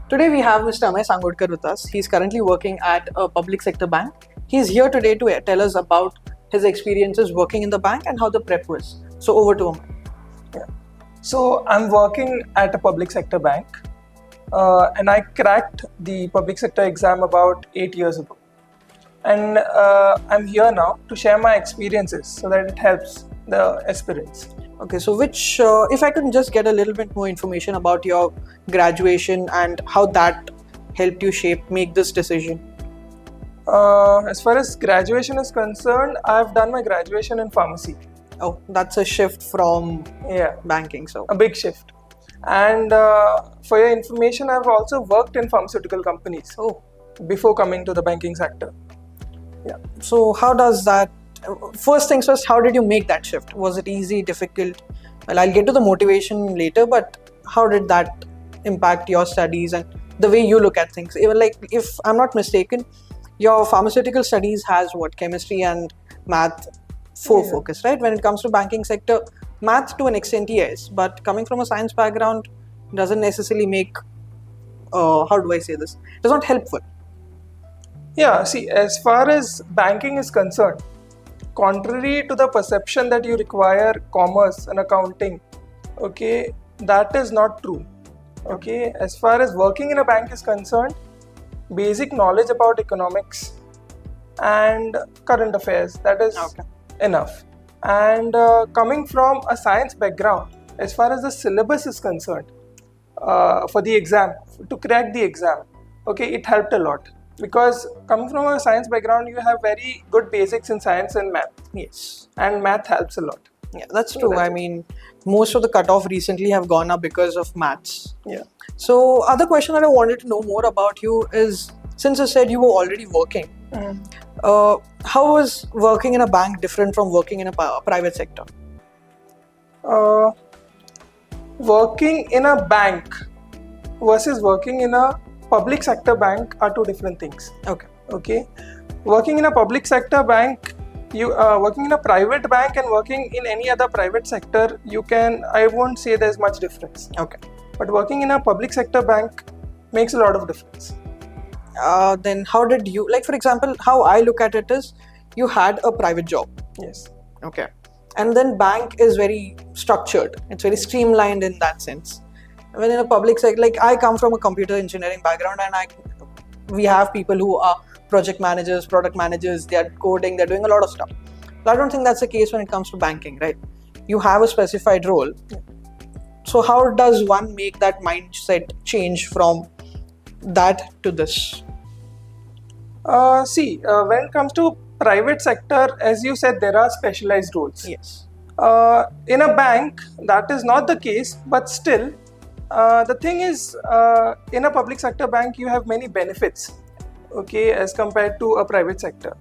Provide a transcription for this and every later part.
Today we have Mr. Amey Sangodkar with us. He's currently working at a public sector bank. He's here today to tell us about his experiences working in the bank and how the prep was. So over to Amey. Yeah. So I'm working at a public sector bank and I cracked the public sector exam about 8 years ago. And I'm here now to share my experiences so that it helps the aspirants. Okay, so if I could just get a little bit more information about your graduation and how that helped you make this decision. As far as graduation is concerned, I've done my graduation in pharmacy. Oh, that's a shift from banking, so. A big shift. And for your information, I've also worked in pharmaceutical companies before coming to the banking sector. Yeah. So how does that, first things first, how did you make that shift? Was it easy, difficult? Well, I'll get to the motivation later, but how did that impact your studies and the way you look at things? Even like, if I'm not mistaken, your pharmaceutical studies has chemistry and math focus, right? When it comes to banking sector, math to an extent, yes, but coming from a science background doesn't necessarily make, how do I say this? It's not helpful. Yeah, see, as far as banking is concerned, contrary to the perception that you require commerce and accounting, okay, that is not true. Okay, as far as working in a bank is concerned, basic knowledge about economics and current affairs, that is enough. And coming from a science background, as far as the syllabus is concerned, for the exam, to crack the exam, okay, it helped a lot. Because coming from a science background, you have very good basics in science and math. Yes. And math helps a lot. Yeah, that's true. I mean, most of the cutoff recently have gone up because of maths. Yeah. So, other question that I wanted to know more about you is, since you said you were already working, how was working in a bank different from working in a private sector? Working in a bank versus working in a public sector bank are two different things. Okay. Working in a public sector bank, working in a private bank and working in any other private sector, I won't say there's much difference. Okay. But working in a public sector bank makes a lot of difference. Then how did you, like for example, how I look at it is, you had a private job. Yes. Okay. And then bank is very structured. It's very streamlined in that sense. When in a public sector, like I come from a computer engineering background and we have people who are project managers, product managers, they're coding, they're doing a lot of stuff. But I don't think that's the case when it comes to banking, right? You have a specified role. So how does one make that mindset change from that to this? When it comes to private sector, as you said, there are specialized roles. Yes. In a bank, that is not the case, but still, the thing is, in a public sector bank, you have many benefits, okay, as compared to a private sector.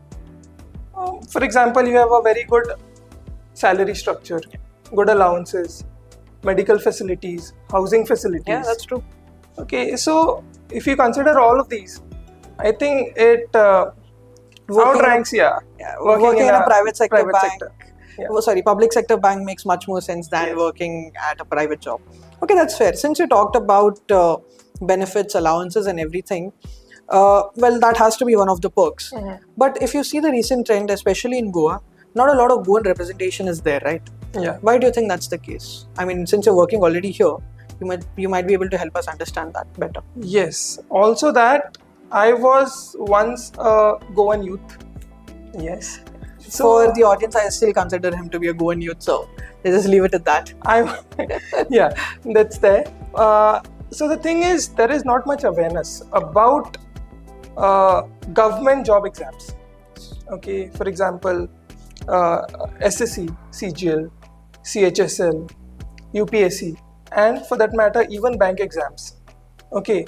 For example, you have a very good salary structure, good allowances, medical facilities, housing facilities. Yeah, that's true. Okay, so if you consider all of these, I think it outranks, working in a private sector bank. Sector. Public sector bank makes much more sense than working at a private job. Okay, that's fair. Since you talked about benefits, allowances and everything, well, that has to be one of the perks. But if you see the recent trend, especially in Goa, not a lot of Goan representation is there, right? Yeah. Why do you think that's the case? I mean, since you're working already here, you might be able to help us understand that better. Yes. Also that I was once a Goan youth. Yes. So, for the audience, I still consider him to be a Goan youth, so let's just leave it at that. Yeah, that's there. So the thing is, there is not much awareness about government job exams. Okay, for example, SSC, CGL, CHSL, UPSC, and for that matter, even bank exams. Okay,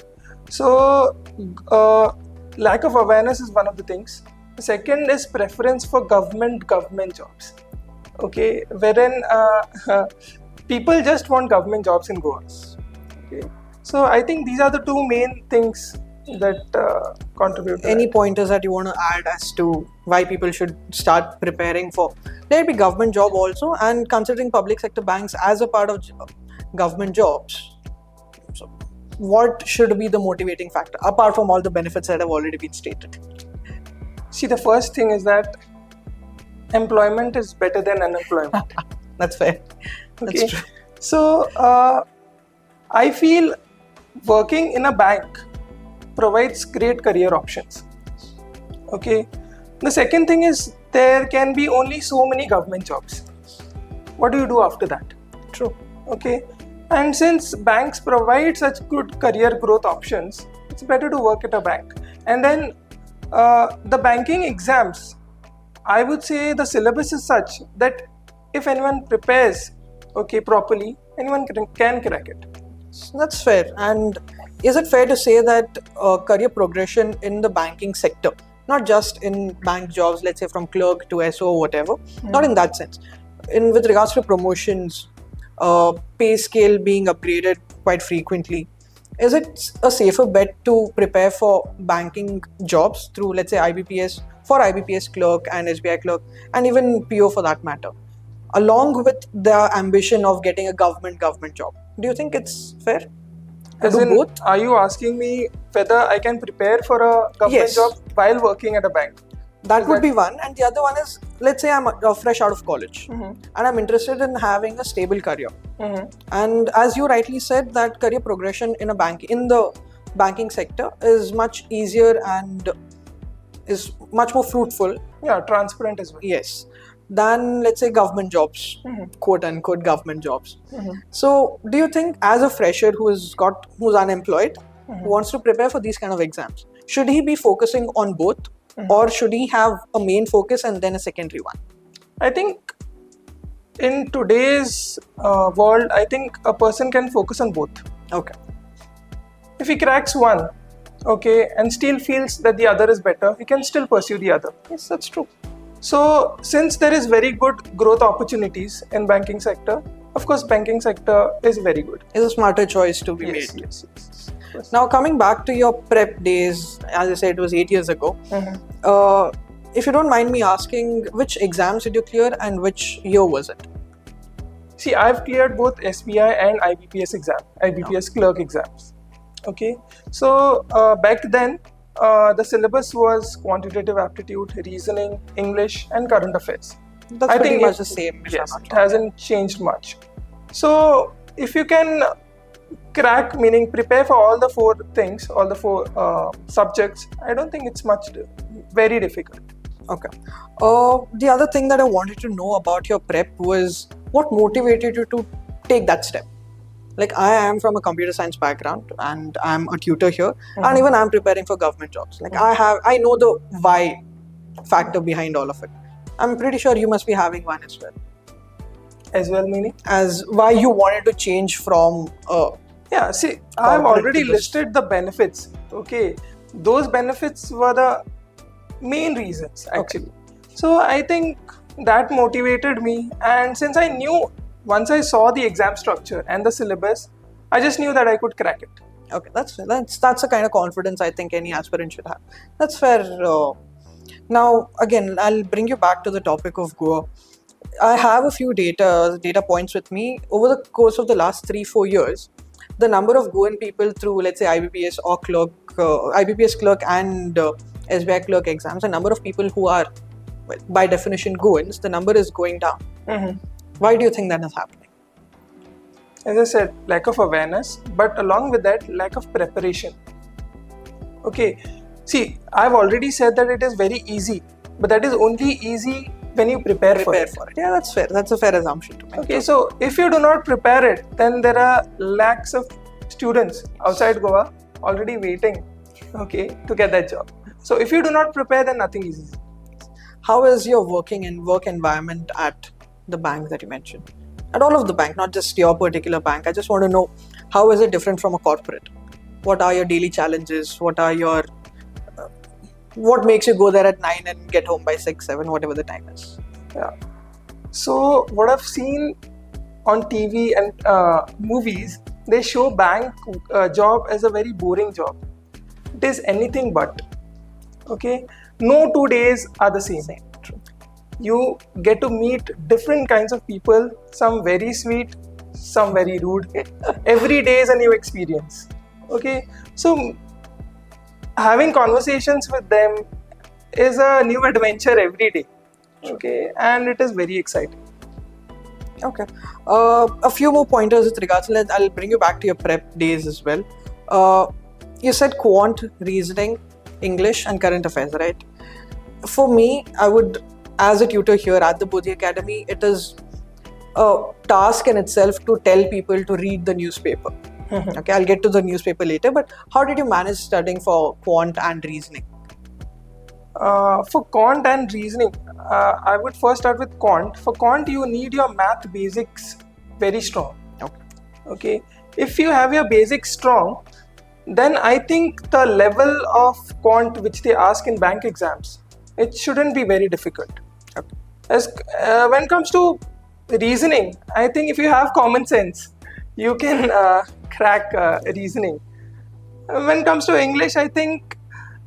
so lack of awareness is one of the things. The second is preference for government jobs. Okay, wherein people just want government jobs in Goa. Okay, so I think these are the two main things that contribute to Any that. pointers that you want to add as to why people should start preparing for, let it be government job also, and considering public sector banks as a part of government jobs? So, what should be the motivating factor apart from all the benefits that have already been stated? See, the first thing is that employment is better than unemployment. That's fair. Okay. That's true. So, I feel working in a bank provides great career options. Okay. The second thing is there can be only so many government jobs. What do you do after that? True. Okay. And since banks provide such good career growth options, it's better to work at a bank. And then the banking exams, I would say the syllabus is such that if anyone prepares properly, anyone can crack it. That's fair. And is it fair to say that career progression in the banking sector, not just in bank jobs, let's say from clerk to SO or whatever, not in that sense, with regards to promotions, pay scale being upgraded quite frequently, is it a safer bet to prepare for banking jobs through, let's say, IBPS, for IBPS clerk and SBI clerk, and even PO for that matter, along with the ambition of getting a government job? Do you think it's fair to do both? Are you asking me whether I can prepare for a government Yes. job while working at a bank? That would be one. And the other one is, let's say I'm fresh out of college and I'm interested in having a stable career. And as you rightly said, that career progression in the banking sector is much easier and is much more fruitful. Yeah, transparent as well. Yes. Than, let's say, government jobs, quote unquote government jobs. So do you think as a fresher who's unemployed, who wants to prepare for these kind of exams, should he be focusing on both, or should he have a main focus and then a secondary one? I think in today's world, I think a person can focus on both. Okay. If he cracks one, and still feels that the other is better, he can still pursue the other. Yes, that's true. So, since there is very good growth opportunities in banking sector, of course, banking sector is very good. It's a smarter choice to be Yes, made. yes. Now, coming back to your prep days, as I said, it was 8 years ago. If you don't mind me asking, which exams did you clear and which year was it? See, I've cleared both SBI and IBPS IBPS clerk exams. Okay, so back then, the syllabus was quantitative aptitude, reasoning, English, and current affairs. That's pretty much the same. Yes, it hasn't changed much. So, if you can crack, meaning prepare for all the four things, all the four subjects, I don't think it's very difficult. Okay. The other thing that I wanted to know about your prep was what motivated you to take that step? Like, I am from a computer science background and I'm a tutor here, and even I'm preparing for government jobs. Like, I know the why factor behind all of it. I'm pretty sure you must be having one as well. As well, meaning? As why you wanted to change from Yeah, see, I've already listed the benefits. Okay, those benefits were the main reasons actually. So I think that motivated me, and since I knew, once I saw the exam structure and the syllabus, I just knew that I could crack it. Okay, that's the kind of confidence I think any aspirant should have. That's fair. Now, again, I'll bring you back to the topic of Goa. I have a few data points with me. Over the course of the last 3-4 years, the number of Goan people through, let's say, IBPS or clerk, IBPS clerk and SBI clerk exams, the number of people who are, well, by definition, Goans, the number is going down. Why do you think that is happening? As I said, lack of awareness, but along with that, lack of preparation. Okay, see, I've already said that it is very easy, but that is only easy when you prepare for it. Yeah, that's fair. That's a fair assumption to make. Okay, so if you do not prepare it, then there are lakhs of students outside Goa already waiting, to get that job. So if you do not prepare, then nothing is easy. How is your work environment at the bank that you mentioned? At all of the bank, not just your particular bank. I just want to know, how is it different from a corporate? What are your daily challenges? What makes you go there at 9 and get home by 6, 7, whatever the time is? Yeah. So what I've seen on TV and movies, they show bank job as a very boring job. It is anything but. Okay, no 2 days are the same. True. You get to meet different kinds of people, some very sweet, some very rude. Every day is a new experience. Okay, so having conversations with them is a new adventure every day. Okay, and it is very exciting. Okay. A few more pointers with regards to that. I'll bring you back to your prep days as well. You said quant, reasoning, English, and current affairs, right? For me, I would, as a tutor here at the Bodhi Academy, it is a task in itself to tell people to read the newspaper. Okay, I'll get to the newspaper later, but how did you manage studying for quant and reasoning? For quant and reasoning, I would first start with quant. For quant, you need your math basics very strong. Okay. Okay, if you have your basics strong, then I think the level of quant which they ask in bank exams, it shouldn't be very difficult. Okay. As when it comes to reasoning, I think if you have common sense, you can crack reasoning. When it comes to English, I think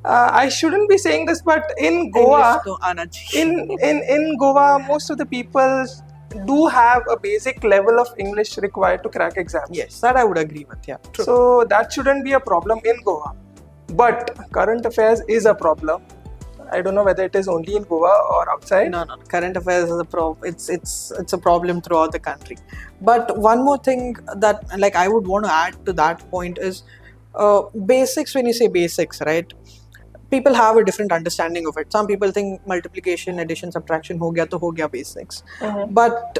I shouldn't be saying this, but in Goa, English to aana chahiye. in Goa, most of the people do have a basic level of English required to crack exams. Yes, that I would agree with. Yeah, true. So that shouldn't be a problem in Goa. But current affairs is a problem. I don't know whether it is only in Goa or outside. No. Current affairs is a problem. It's a problem throughout the country. But one more thing that like I would want to add to that point is basics. When you say basics, right? People have a different understanding of it. Some people think multiplication, addition, subtraction ho gaya basics. But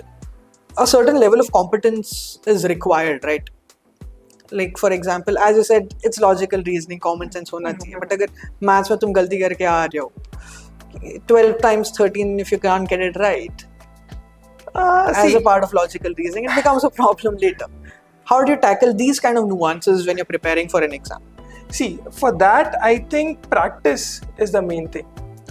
a certain level of competence is required, right? Like for example, as you said, it's logical reasoning, common sense hona chahiye. But agar maths mein tum galti karke aa rahe ho, 12 times 13, if you can't get it right, as a part of logical reasoning, it becomes a problem later. How do you tackle these kind of nuances when you're preparing for an exam? See, for that, I think practice is the main thing.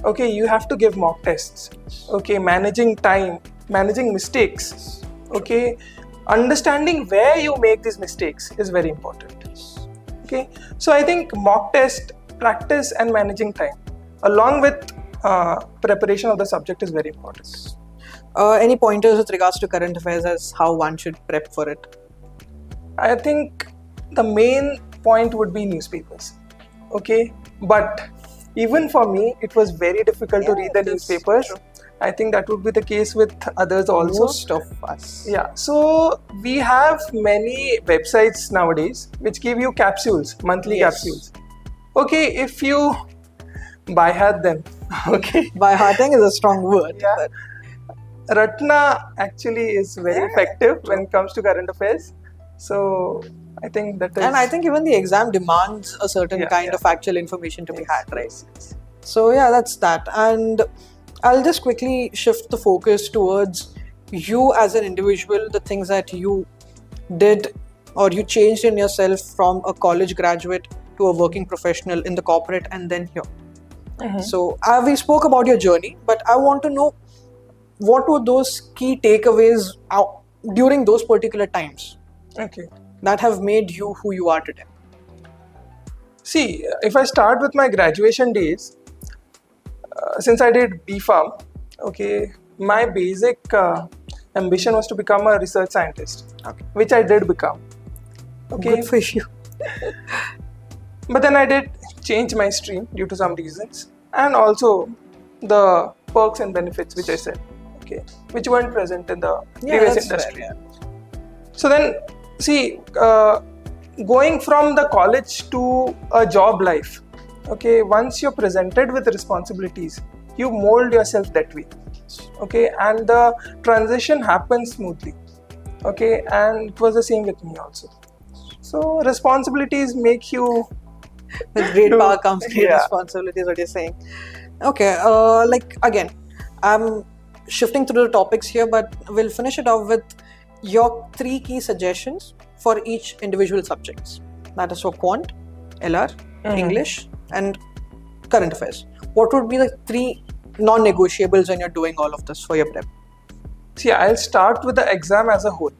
Okay, you have to give mock tests. Okay, managing time, managing mistakes. Okay, understanding where you make these mistakes is very important. Okay, so I think mock test, practice, and managing time, along with preparation of the subject, is very important. Any pointers with regards to current affairs as how one should prep for it? I think the main point would be newspapers. Okay, but even for me, it was very difficult to read the newspapers. True. I think that would be the case with others also. Most of us. Yeah, so we have many websites nowadays which give you capsules, monthly capsules. Okay, if you by heart them, okay. By hearting is a strong word. Yeah. But Ratna actually is very effective when it comes to current affairs. So I think that is. and I think even the exam demands a certain kind of factual information to be had, right? So yeah, that's that. And I'll just quickly shift the focus towards you as an individual, the things that you did or you changed in yourself from a college graduate to a working professional in the corporate and then here. So we spoke about your journey, but I want to know what were those key takeaways during those particular times Okay. that have made you who you are today? See, if I start with my graduation days, since I did B.Pharm, okay, my basic ambition was to become a research scientist, which I did become. Okay, Good for you. but then I did change my stream due to some reasons, and also the perks and benefits which I said, okay, which weren't present in the previous that's industry. fair, So then, see, going from the college to a job life, okay, once you're presented with responsibilities, you mold yourself that way, okay, and the transition happens smoothly, okay, and it was the same with me also. So responsibilities make you. With great power comes great Yeah. responsibilities, what you're saying. Okay, like again, I'm shifting through the topics here, but we'll finish it off with your 3 key suggestions for each individual subjects. That is for quant, LR, English, and current affairs. What would be the 3 non-negotiables when you're doing all of this for your prep? See, I'll start with the exam as a whole.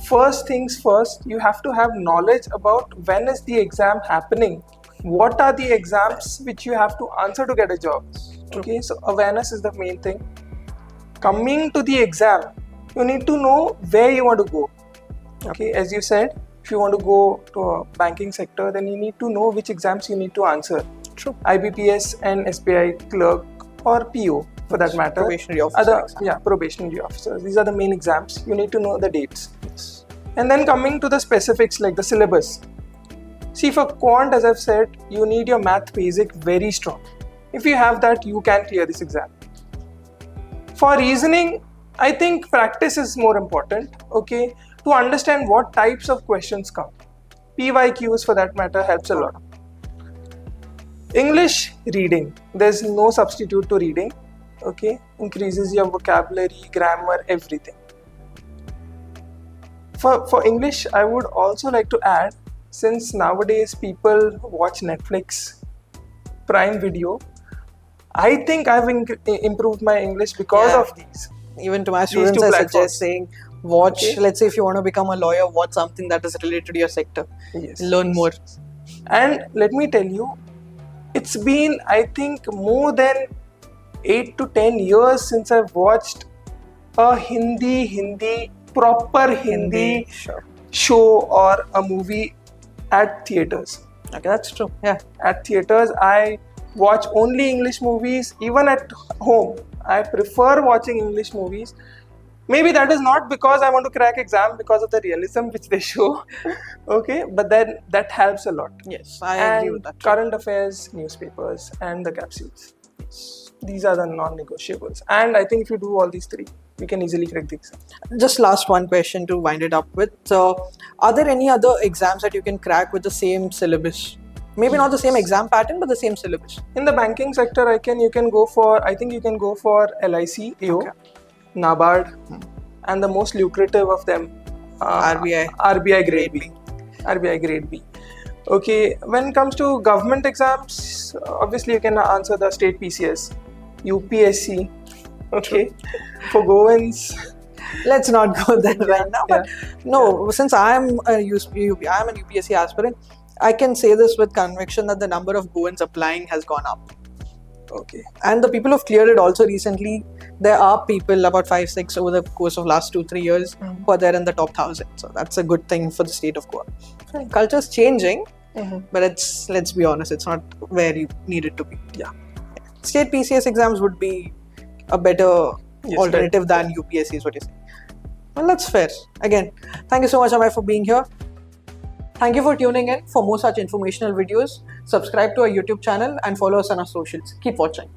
First things first, you have to have knowledge about when is the exam happening, what are the exams which you have to answer to get a job. Okay, so awareness is the main thing. Coming to the exam, you need to know where you want to go. Okay, as you said, you want to go to a banking sector, then you need to know which exams you need to answer. True. IBPS and SBI clerk or PO for that matter. Probationary officer. Probationary officers. These are the main exams. You need to know the dates. Yes. And then coming to the specifics like the syllabus. See, for quant, as I've said, you need your math basic very strong. If you have that, you can clear this exam. For reasoning, I think practice is more important, okay, to understand what types of questions come. PYQs for that matter helps a lot. English reading, there's no substitute to reading, okay, increases your vocabulary, grammar, everything. For English, I would also like to add, since nowadays people watch Netflix, Prime Video, I think I've improved my English because of these. Even to my students, I suggest saying, watch, let's say if you want to become a lawyer, watch something that is related to your sector. Yes. Learn more. And let me tell you, it's been, I think, more than 8 to 10 years since I've watched a proper Hindi show or a movie at theaters. Okay, that's true. Yeah. At theaters, I watch only English movies. Even at home, I prefer watching English movies. Maybe that is not because I want to crack exam because of the realism which they show, okay, but then that helps a lot. Yes, I agree with that. Current affairs, newspapers, and the capsules. These are the non-negotiables. And I think if you do all these three, you can easily crack the exam. Just last one question to wind it up with. So, are there any other exams that you can crack with the same syllabus? Maybe not the same exam pattern, but the same syllabus. In the banking sector, I think you can go for LIC, AO, NABARD, and the most lucrative of them, RBI Grade B. RBI Grade B. Okay, when it comes to government exams, obviously you can answer the state PCS, UPSC. Okay, for Goans. Let's not go there right now. But no, since I am an UPSC aspirant, I can say this with conviction that the number of Goans applying has gone up. Okay. And the people who've cleared it also recently, there are people, about 5-6 over the course of last 2-3 years, who are there in the top 1,000. So that's a good thing for the state of Goa. Culture's changing, but let's be honest, it's not where you need it to be. Yeah. State PCS exams would be a better alternative than UPSC is what you're saying. Well, that's fair. Again, thank you so much, Amey, for being here. Thank you for tuning in. For more such informational videos, subscribe to our YouTube channel and follow us on our socials. Keep watching.